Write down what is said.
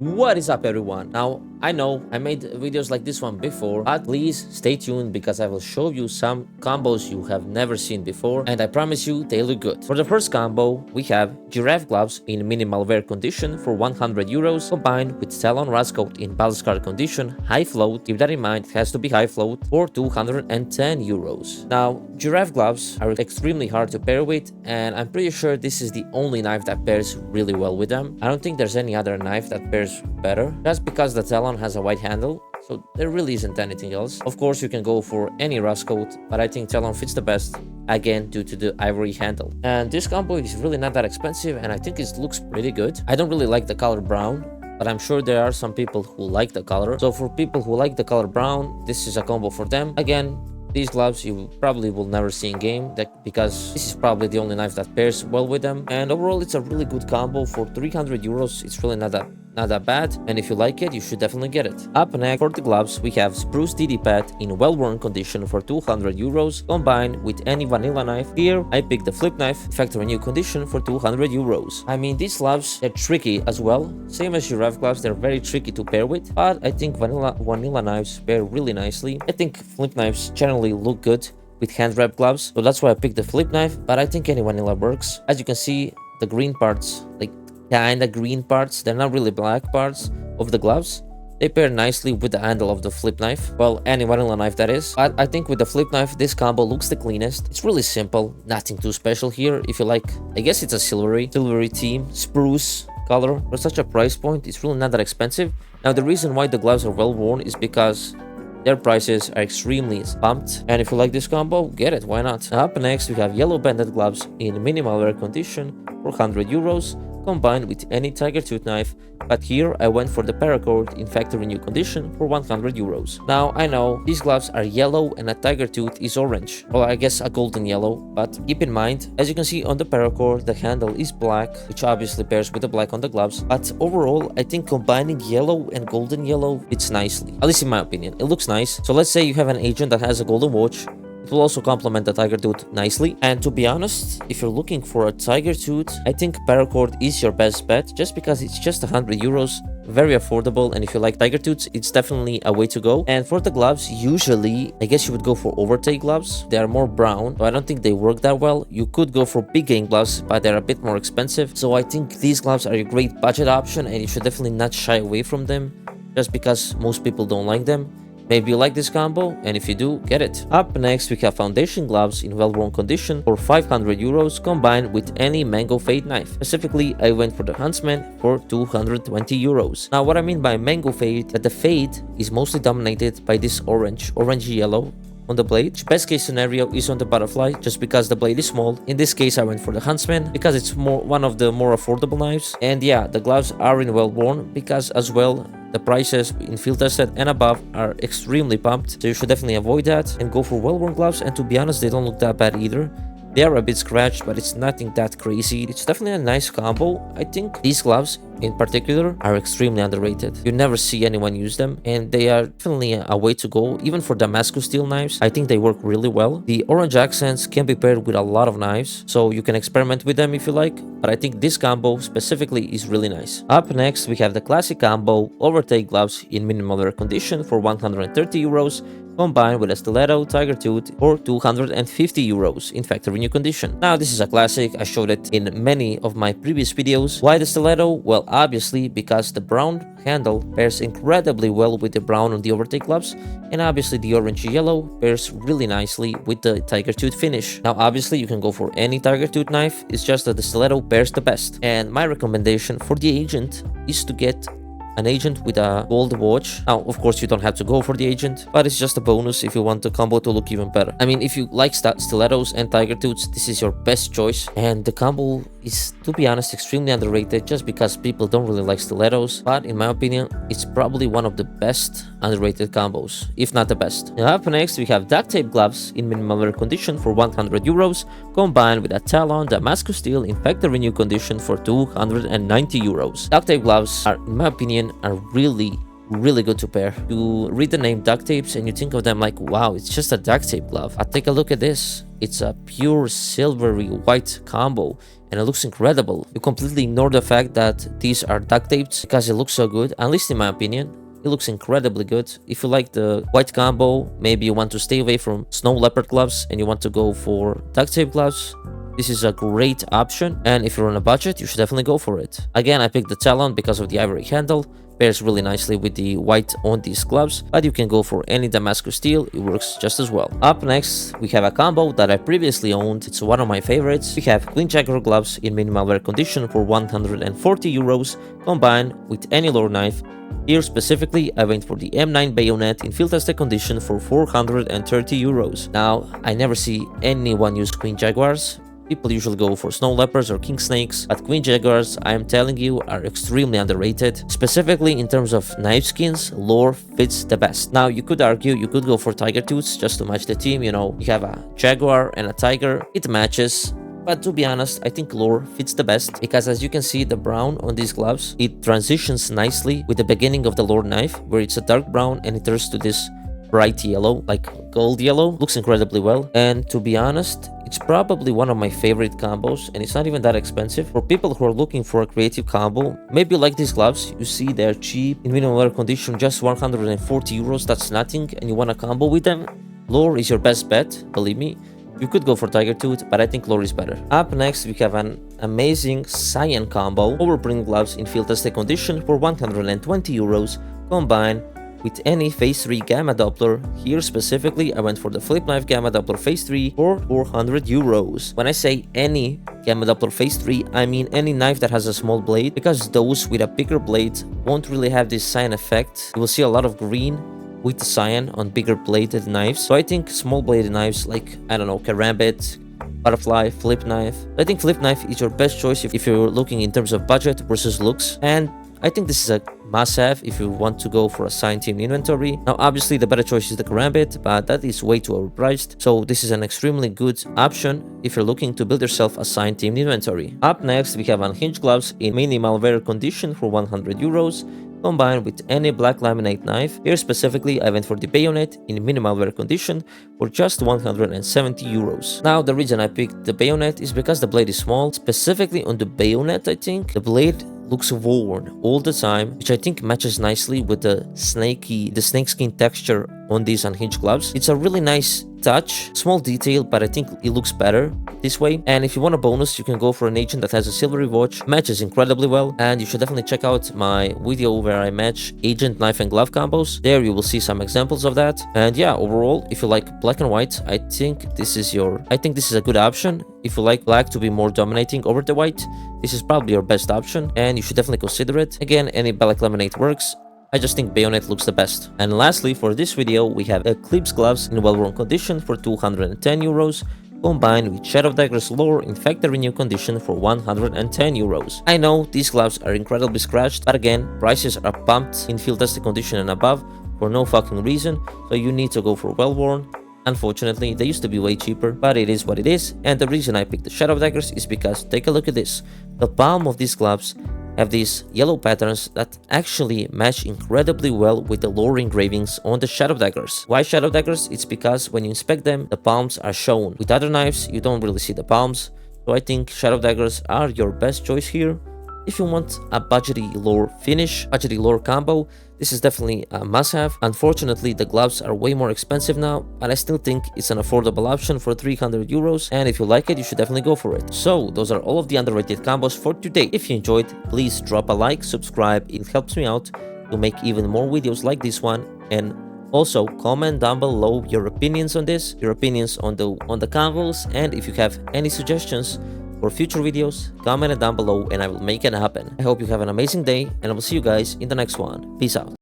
What is up, everyone? Now, I know I made videos like this one before, but please stay tuned because I will show you some combos you have never seen before, and I promise you they look good. For the first combo, we have giraffe gloves in minimal wear condition for 100 euros combined with talon rascoat in ballast card condition, high float. Keep that in mind, it has to be high float, for 210 euros. Now, giraffe gloves are extremely hard to pair with, and I'm pretty sure this is the only knife that pairs really well with them. I don't think there's any other knife that pairs better, just because the talon has a white handle, so there really isn't anything else. Of course, you can go for any rust coat, but I think talon fits the best, again due to the ivory handle. And this combo is really not that expensive, and I think it looks pretty good. I don't really like the color brown, but I'm sure there are some people who like the color. So for people who like the color brown, this is a combo for them. Again, these gloves you probably will never see in game, because this is probably the only knife that pairs well with them. And overall, it's a really good combo for 300 euros. It's really not that bad, and if you like it, you should definitely get it. Up next, for the gloves, we have spruce DD pad in well-worn condition for 200 euros combined with any vanilla knife. Here I picked the flip knife factory new condition for 200 euros. I mean, these gloves, they're tricky as well, same as giraffe gloves. They're very tricky to pair with, but I think vanilla knives pair really nicely. I think flip knives generally look good with hand wrap gloves, so that's why I picked the flip knife, but I think any vanilla works. As you can see, the green parts, like kinda green parts, they're not really black parts of the gloves, they pair nicely with the handle of the flip knife. Well, any vanilla knife that is. But I think with the flip knife, this combo looks the cleanest. It's really simple, nothing too special here. If you like, I guess it's a silvery theme, spruce color. For such a price point, it's really not that expensive. Now, the reason why the gloves are well worn is because their prices are extremely pumped, and if you like this combo, get it, why not? Up next, we have yellow banded gloves in minimal wear condition for 100 euros combined with any tiger tooth knife, but here I went for the paracord in factory new condition for 100 euros. Now, I know these gloves are yellow and a tiger tooth is orange, or I guess a golden yellow, but keep in mind, as you can see on the paracord, the handle is black, which obviously pairs with the black on the gloves, but overall, I think combining yellow and golden yellow fits nicely, at least in my opinion. It looks nice. So let's say you have an agent that has a golden watch, it will also complement the tiger tooth nicely. And to be honest, if you're looking for a tiger tooth, I think paracord is your best bet, just because it's just 100 euros, very affordable, and if you like tiger tooths, it's definitely a way to go. And for the gloves, usually I guess you would go for overtake gloves. They are more brown, so I don't think they work that well. You could go for big game gloves, but they're a bit more expensive, so I think these gloves are a great budget option, and you should definitely not shy away from them just because most people don't like them. Maybe you like this combo, and if you do, get it. Up next, we have foundation gloves in well-worn condition for 500 euros combined with any mango fade knife. Specifically, I went for the Huntsman for 220 euros. Now, what I mean by mango fade, that the fade is mostly dominated by this orangey yellow on the blade. Best case scenario is on the butterfly, just because the blade is small. In this case, I went for the Huntsman because it's one of the more affordable knives. And yeah, the gloves are in well-worn because as well, the prices in field tested and above are extremely pumped, so you should definitely avoid that and go for well-worn gloves. And to be honest, they don't look that bad either. They are a bit scratched, but it's nothing that crazy. It's definitely a nice combo. I think these gloves in particular are extremely underrated. You never see anyone use them, and they are definitely a way to go. Even for Damascus steel knives, I think they work really well. The orange accents can be paired with a lot of knives, so you can experiment with them if you like, but I think this combo specifically is really nice. Up next, we have the classic combo overtake gloves in minimal wear condition for 130 euros combined with a stiletto tiger tooth for 250 euros in factory new condition. Now, this is a classic. I showed it in many of my previous videos. Why the stiletto? Well, obviously because the brown handle pairs incredibly well with the brown on the overtake gloves, and obviously the orange yellow pairs really nicely with the tiger tooth finish. Now, obviously you can go for any tiger tooth knife, it's just that the stiletto pairs the best. And my recommendation for the agent is to get an agent with a gold watch. Now, of course, you don't have to go for the agent, but it's just a bonus if you want the combo to look even better. I mean, if you like stilettos and tiger tooths, this is your best choice. And the combo is, to be honest, extremely underrated just because people don't really like stilettos, but in my opinion, it's probably one of the best underrated combos, if not the best. Now, up next, we have duct tape gloves in minimal wear condition for 100 euros combined with a Talon Damascus steel in factory new condition for 290 euros. Duct tape gloves are, in my opinion, are really good to pair. You read the name duct tapes and you think of them like, wow, it's just a duct tape glove. But take a look at this. It's a pure silvery white combo, and it looks incredible. You completely ignore the fact that these are duct taped because it looks so good, at least in my opinion. It looks incredibly good. If you like the white combo, maybe you want to stay away from snow leopard gloves and you want to go for duct tape gloves, this is a great option. And if you're on a budget, you should definitely go for it. Again, I picked the Talon because of the ivory handle. Pairs really nicely with the white on these gloves, but you can go for any Damascus steel, it works just as well. Up next, we have a combo that I previously owned. It's one of my favorites. We have clean Jaguar gloves in minimal wear condition for 140 euros, combined with any lore knife. Here specifically, I went for the M9 bayonet in field tested condition for 430 euros. Now, I never see anyone use Queen Jaguars. People usually go for snow leopards or king snakes, but Queen Jaguars, I am telling you, are extremely underrated. Specifically in terms of knife skins, lore fits the best. Now, you could argue you could go for tiger tooths just to match the team, you know, you have a jaguar and a tiger, it matches. But to be honest, I think lore fits the best because as you can see, the brown on these gloves, it transitions nicely with the beginning of the lore knife, where it's a dark brown and it turns to this bright yellow, like gold yellow. Looks incredibly well. And to be honest, it's probably one of my favorite combos, and it's not even that expensive. For people who are looking for a creative combo, maybe you like these gloves, you see they're cheap, in minimum wear condition, just 140 euros, that's nothing, and you want a combo with them, lore is your best bet, believe me. You could go for Tiger Tooth, but I think lore is better. Up next, we have an amazing cyan combo, overprint gloves in field tested condition for 120 euros, combined with any phase 3 gamma doppler. Here specifically, I went for the flip knife gamma doppler phase 3 for 400 euros. When I say any gamma doppler phase 3, I mean any knife that has a small blade, because those with a bigger blade won't really have this cyan effect. You will see a lot of green with the cyan on bigger bladed knives. So I think small bladed knives like, I don't know, karambit, butterfly, flip knife. I think flip knife is your best choice if you're looking in terms of budget versus looks. And I think this is a must-have if you want to go for a signed team inventory. Now, obviously, the better choice is the karambit, but that is way too overpriced. So this is an extremely good option if you're looking to build yourself a signed team inventory. Up next, we have unhinged gloves in minimal wear condition for 100 euros, combined with any black laminate knife. Here specifically, I went for the bayonet in minimal wear condition for just 170 euros. Now, the reason I picked the bayonet is because the blade is small. Specifically on the bayonet, I think the blade looks worn all the time, which I think matches nicely with the snakeskin texture on these unhinged gloves. It's a really nice touch, small detail, but I think it looks better this way. And if you want a bonus, you can go for an agent that has a silvery watch, matches incredibly well. And you should definitely check out my video where I match agent knife and glove combos. There you will see some examples of that. And yeah, overall, if you like black and white, I think this is a good option. If you like black to be more dominating over the white, this is probably your best option, and you should definitely consider it. Again, any black laminate works. I just think bayonet looks the best. And lastly, for this video, we have Eclipse gloves in well-worn condition for 210 euros, combined with Shadow Dagger's lore in factory new condition for 110 euros. I know these gloves are incredibly scratched, but again, prices are pumped in field tested condition and above for no fucking reason, so you need to go for well-worn. Unfortunately, they used to be way cheaper, but it is what it is, and the reason I picked the Shadow Daggers is because, take a look at this. The palm of these gloves have these yellow patterns that actually match incredibly well with the lore engravings on the Shadow Daggers. Why Shadow Daggers? It's because when you inspect them, the palms are shown. With other knives, you don't really see the palms, so I think Shadow Daggers are your best choice here. If you want a budgety lore finish, budgety lore combo, this is definitely a must-have. Unfortunately, the gloves are way more expensive now, but I still think it's an affordable option for 300 euros, and if you like it, you should definitely go for it. So, those are all of the underrated combos for today. If you enjoyed, please drop a like, subscribe, it helps me out to make even more videos like this one, and also comment down below your opinions on this, your opinions on the combos, and if you have any suggestions for future videos, comment it down below and I will make it happen. I hope you have an amazing day, and I will see you guys in the next one. Peace out.